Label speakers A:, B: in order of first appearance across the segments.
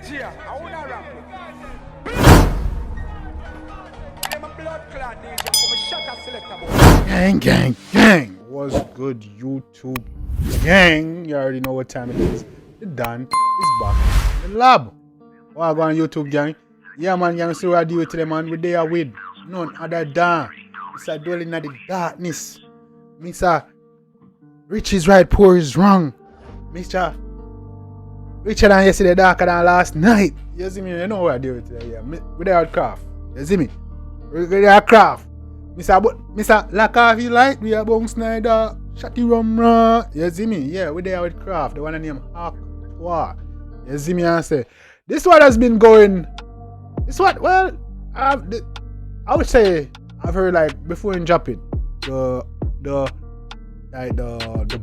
A: DJ, I wanna rap. I'm a blood clot DJ, I'm a shutter selector boy.
B: Gang, gang, gang. What's good, YouTube gang? You already know what time it is. The Dan is back in the lab. What go on YouTube gang? Yeah man, you see what I do today man. We there with none other than Mr. Dwelling at the darkness. Mr. Rich is right, poor is wrong. Mr. Richer than yesterday, darker than last night. You see me? You know what I do today. Yeah, we there at Kraff. You see me? We there at Kraff. Mr. Lakav, you like? We are Bong Snyder. Shotty Rumra. You see me? Yeah, we there with Kraff. The one named Tuah. You see me? I say, this one has been going. This one, well, I would say I've heard like before in dropping the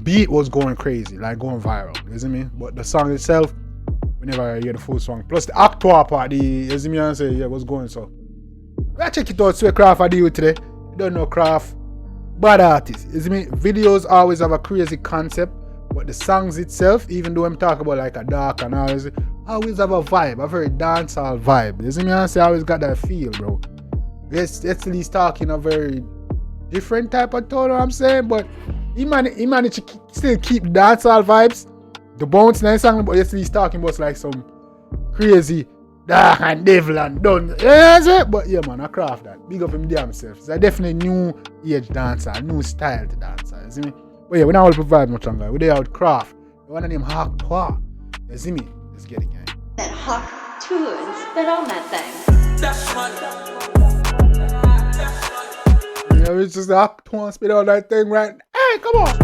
B: beat was going crazy, like going viral. You see me? But the song itself, whenever I hear the full song, plus the Tuah part, you see me? I say, yeah, what's going so. I check it out. So Kraff I deal with today. You don't know Kraff, bad artist. You see me? Videos always have a crazy concept, but the songs itself, even though I'm talking about like a dark and all, always have a vibe, a very dancehall vibe. You see me? I say, I always got that feel, bro. It's at least talking a very different type of tone, you know what I'm saying, but he managed to still keep dancehall vibes. The bounce nice song, but yesterday he's talking about like some crazy dark and devil and done. Yeah, but yeah man, I Kraff that. Big up him damn self. It's a definitely new age dancer, new style to dancer. You see me? But yeah, we not all provide much longer. We're there with Kraff. The one named Tuah. You see me? Let's get it, gang.
C: That hawk Tuah and spit on that thing.
A: That's one.
B: Yeah, it's just the Tuah spit on that thing right. Hey, come on.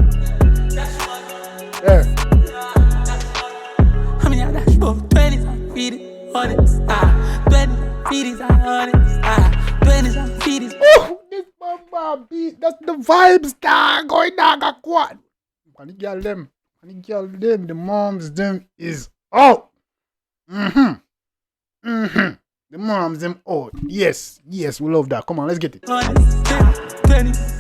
B: Yeah.
D: I mean, I dash both 20s and feed it, honest. 20s, feed it, honest. 20s and feed it.
B: Oh, this mama beat. That's the vibes that going down. Got quad. And the girl them, the moms them is out. The moms them out. Yes, we love that. Come on, let's get it.
D: 20s.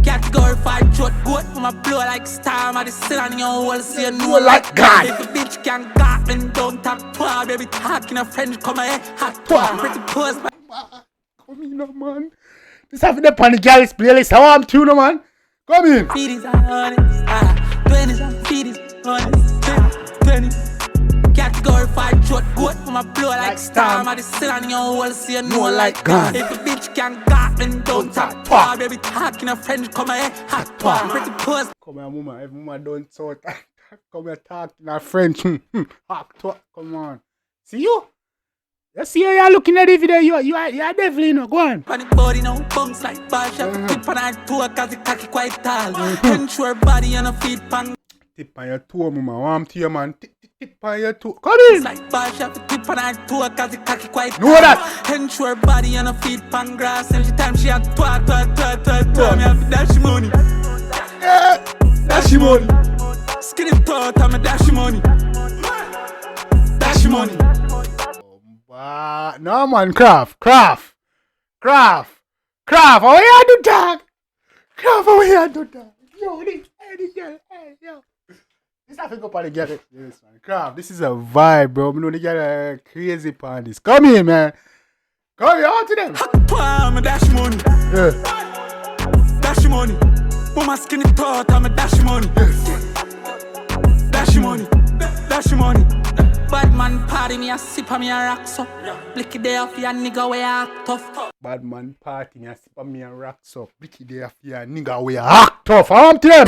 D: Category 5 short goat from a blow like star. I'm at the ceiling and your wall see you know like God. If a bitch can got me, don't talk Tuah. Baby talking a French, come here, hot Tuah. Pretty pose.
B: Come in, no, man. This having the panic girls playlist. How I'm tune, man. Come in.
D: Feedies are honest. 20s and feedies honest. 20s. Category 5 short goat from a blow like star. I'm at the ceiling and your wall see you know like God. If a bitch can got me, don't talk Tuah. Baby talking a French, come here, hot Tuah. Pretty pose.
B: Come here, mama. If mama don't talk, come here talking a French. Hot Tuah. Come on. See you? You see how you're looking at the video, you're definitely not. Go on.
D: Panic body now, bumps like ball. She have to tip on her toe cause the cocky quite tall. Ensure body on her feet pan.
B: Tip on your toe, mama. Warm to you, man. Tip on your toe. Come in.
D: It's like ball. She have to tip on her toe cause the cocky quite tall.
B: Know that.
D: Ensure body on her feet pan grass. Every time she had Tuah. Me have to dash money.
B: Yeah. Dash money.
D: Skinny Tuah, tell me dash money. Dash money.
B: No man, Kraff, how you do that? Kraff, how you do that? Yo, this girl, hey, yo. This I think up on the girl. Yes, man. Kraff, this is a vibe, bro. We know they get a crazy parties. Come here, man. Come here, on to them.
D: Tuah, me dash money.
B: Yeah.
D: Dash money. Put my skinny Tuah, tell me dash money. Dash money. Dash money. Bad man party, me a sip on me a rocks up. Blicky day off ya nigga we act tough.
B: Bad man party, me a sip on me and rocks up. Blicky day off ya nigga we act tough. I want them.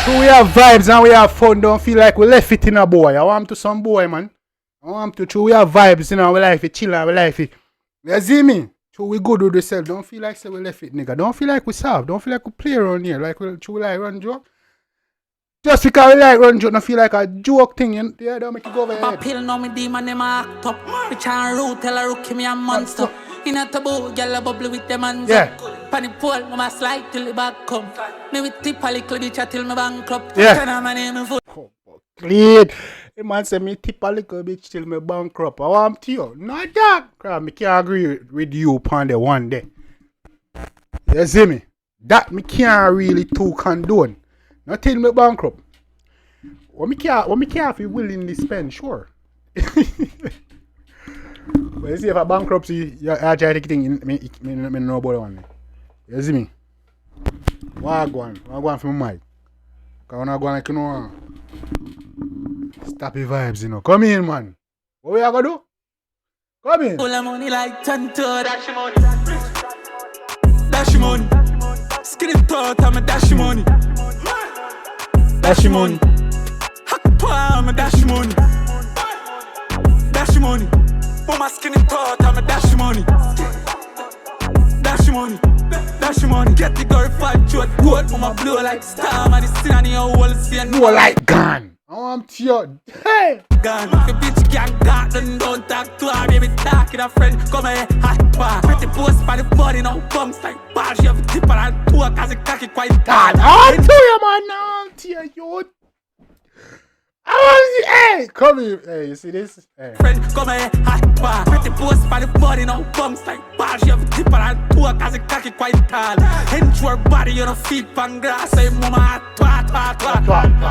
B: So we have vibes and we have fun. Don't feel like we left it in a boy. I want to some boy, man. I want to. So we have vibes in our life. We chill and we life. You see me? So we good with ourselves. Don't feel like say we left it, nigga. Don't feel like we serve. Don't feel like we play around here. Like we like run joke. Just because we like run joke, don't feel like a joke thing, yeah, don't make it go over your head.
D: Pill no me demon, them act up. Bitch and root, tell a rookie me a monster. In a taboo, girl a bubble with them hands up. Panny pole, mama slide till the back come. Me with tip a little bitch till me bankrupt.
B: Yeah.
D: Can I my name and foot?
B: Clean. The man say me tip a little bitch till me bankrupt. I want to you. Not that. Cause me can't agree with you upon the one day. You see me? That me can't really too condone. Not till me bankrupt. What me care if you willingly spend, sure. But you see if a bankruptcy, you try to take it in, me know about one. You see me? What go on for my mic? Because when I go on like you know, Stappy vibes, you know. Come in, man. What we are gonna do? Come in.
D: All the money like Tanto, dash money. Dash money. Skinny thought, I'm a dash money. Dash money. I'm a dash money. Dash money. Mama skinny thought, I'm a dash money. Dash money. Dash money. Get the girl 5 short goat. Mama blow like star. Man, this thing on your wall, see and
B: You are like gone. I'm teared. Hey!
D: Gone. The bitch can't got them, don't talk to her. Baby, talk to a friend. Come here, hot bar. Pretty post by the body, no bumps like bar. She have a tipper and Tuah, cause it cocky quite hard.
B: I'm teared, man. I'm teared, yo. I want to see, hey, come here. Hey, you see this? Hey.
D: Friend, come here, hot bar. Pretty post by the body, no bumps like bar. She have a tipper and Tuah, cause it cocky quite tall. Hinge your body, you know, feet pan grass. Say, mama, hot,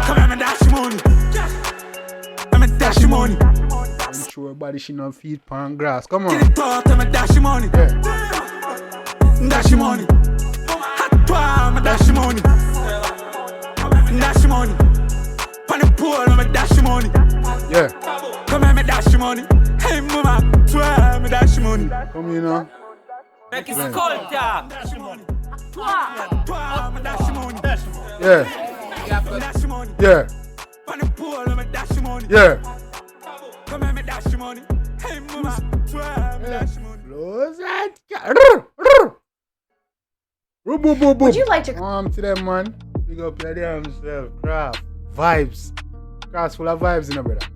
D: come here, me dash money. I'm a dash money.
B: I'm sure body she not feed pan grass. Come on.
D: Get it out, I'm a dash money.
B: Yeah.
D: Dash money. Hot, I'm a dash money. Dash money. Pan the pool, I'm a dash money.
B: Yeah.
D: Come here, me dash money. Hey, mama, I'm a dash money.
B: Come here now.
D: Make it cold, yeah. Dash money. I'm a dash money.
B: Yeah.
D: Dash money.
B: Yeah.
D: Pan the pool, I'm a dash money.
B: Yeah.
D: Come here, me dash money. Hey, mama, I'm a dash money.
B: Close that. Would
C: you like to-
B: to them, man. Big up your damn self. Kraff. Vibes. Kraff's full of vibes, you know, brother.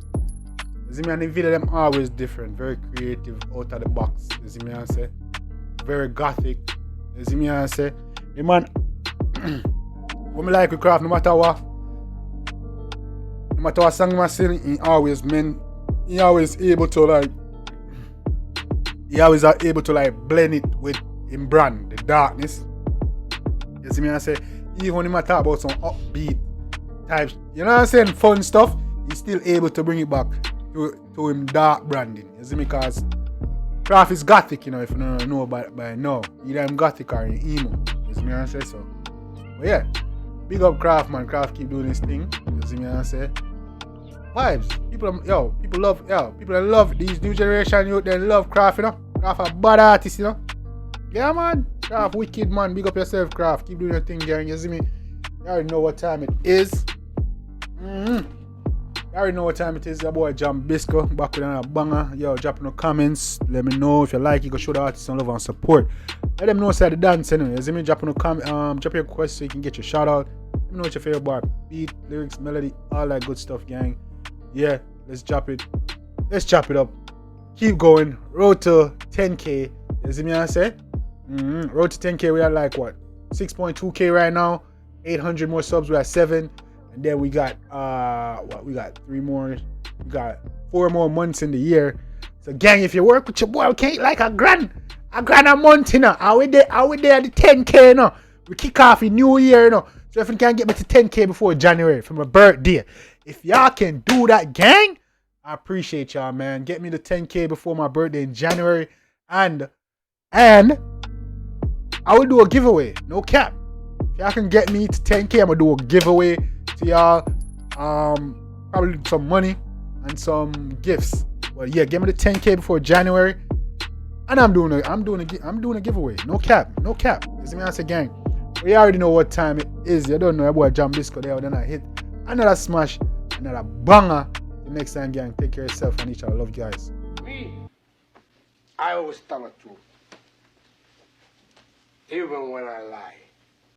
B: You see me, and the video them always different. Very creative, out of the box. You see me, I say. Very gothic. You see me, I say. Hey, man. What me like with Kraff, no matter what. No matter what song I sing, he always able to blend it with him brand, the darkness. You see me, I say, even when he might talk about some upbeat types, you know what I'm saying, fun stuff, he's still able to bring it back to him dark branding. You see me, because Kraff is gothic, you know, if you don't know by now. Either I'm gothic or I'm emo. You see me, I say so. But yeah, big up Kraff, man. Kraff keep doing his thing. You see me, I say. Vibes. People love these new generation youth, they love Kraff, you know. Kraff a bad artist, you know. Yeah, man. Kraff wicked, man. Big up yourself, Kraff. Keep doing your thing, gang. You see me? You already know what time it is. You already know what time it is. Your boy Jambisco back with another banger. Yo, drop in the comments. Let me know if you like it. Go show the artists some love and support. Let them know side the dance anyway. You see me? Drop in the drop your request so you can get your shout out. Let me know what your favorite bar. Beat, lyrics, melody, all that good stuff, gang. Yeah, let's chop it. Let's chop it up. Keep going. Road to 10K. You see me? I say? Road to 10K. We are like what? 6.2K right now. 800 more subs. We're at 7. And then we got we got 3 more. We got 4 more months in the year. So gang, if you work with your boy, we can't like a grand a month, you know. Are we there at the 10K, you know? We kick off in New Year, you know. So if you can get me to 10K before January for my birthday, if y'all can do that, gang, I appreciate y'all, man. Get me to 10K before my birthday in January, and I will do a giveaway. No cap. If y'all can get me to 10K, I'm gonna do a giveaway to y'all. Probably some money and some gifts. But yeah, get me to 10K before January, and I'm doing a giveaway. No cap. You see me, I say, gang. We already know what time it is. You don't know about Jambisco there. Then I hit another smash, another banger. The next time, gang, take care of yourself and each other. Love you guys.
A: Me, I always tell the truth. Even when I lie.